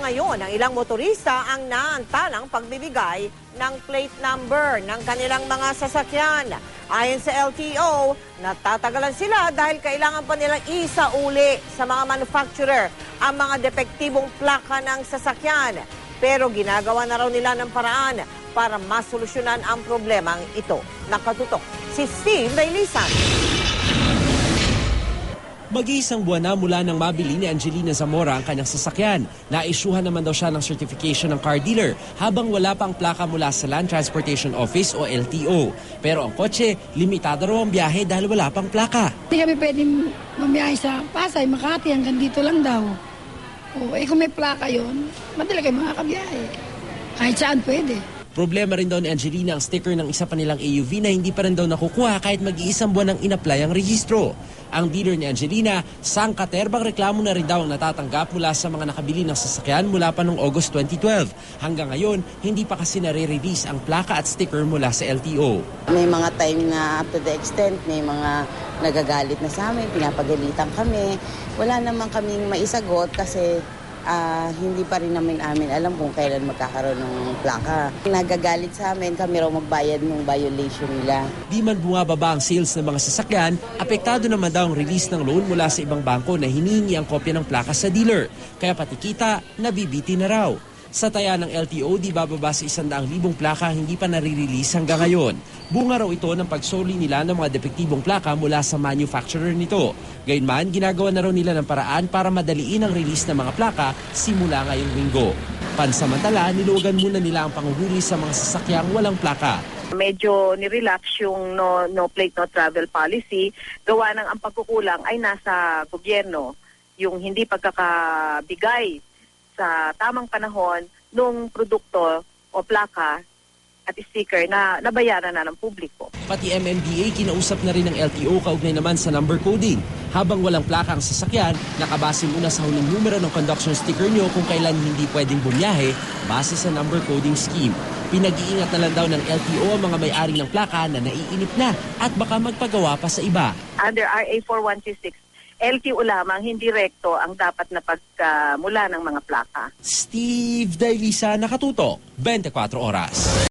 ngayon ang ilang motorista ang naantalang pagbibigay ng plate number ng kanilang mga sasakyan. Ayon sa LTO, natatagalan sila dahil kailangan pa nilang isauli sa mga manufacturer ang mga depektibong plaka ng sasakyan. Pero ginagawa na raw nila ng paraan para masolusyonan ang problemang ito. Nakatutok si Steve Dailisan. Mag-iisang buwan na mula nang mabili ni Angelina Zamora ang kanyang sasakyan. Naisyuhan naman daw siya ng certification ng car dealer habang wala pang plaka mula sa Land Transportation Office o LTO. Pero ang kotse, limitado raw ang biyahe dahil wala pang plaka. Hindi kami pwedeng mamiyahe sa Pasay, Makati, hanggang dito lang daw. Kung may plaka yun, madali kayo makakabiyahe. Kahit saan pwede. Problema rin daw ni Angelina ang sticker ng isa pa nilang AUV na hindi pa rin daw nakukuha kahit mag-iisang buwan nang in-apply ang rehistro. Ang dealer ni Angelina, sangkaterbang reklamo na rin daw ang natatanggap mula sa mga nakabili ng sasakyan mula pa noong August 2012. Hanggang ngayon, hindi pa kasi nare-release ang plaka at sticker mula sa LTO. May mga time na up to the extent, may mga nagagalit na sa amin, pinapagalitan kami. Wala naman kaming maisagot kasi hindi pa rin namin alam kung kailan magkakaroon ng plaka. Nagagalit sa amin, kami raw magbayad ng violation nila. Di man bumababa ang sales ng mga sasakyan, apektado naman daw ang release ng loan mula sa ibang bangko na hinihingi ang kopya ng plaka sa dealer. Kaya pati kita, nabibiti na raw. Sa taya ng LTO, di bababa sa 100,000 plaka hindi pa nare-release hanggang ngayon. Bunga raw ito ng pagsoli nila ng mga depektibong plaka mula sa manufacturer nito. Gayunman, ginagawa na raw nila ng paraan para madaliin ang release ng mga plaka simula ngayong linggo. Pansamantala, nilugan muna nila ang panguhuli sa mga sasakyang walang plaka. Medyo nirelax yung no plate, no travel policy. Gawa ng ang pagkukulang ay nasa gobyerno. Yung hindi pagkakabigay sa tamang panahon nung produkto o plaka at sticker na nabayaran na ng publiko. Pati MMDA kinausap na rin ng LTO kaugnay naman sa number coding. Habang walang plaka ang sasakyan, nakabase muna sa huling numero ng conduction sticker nyo kung kailan hindi pwedeng bumiyahe base sa number coding scheme. Pinag-iingat na lang daw ng LTO ang mga may-ari ng plaka na naiinip na at baka magpagawa pa sa iba. Under RA 4126, LTO lamang, hindi rekto ang dapat na pagmula ng mga plaka. Steve Dailisa, Nakatutok, 24 Oras.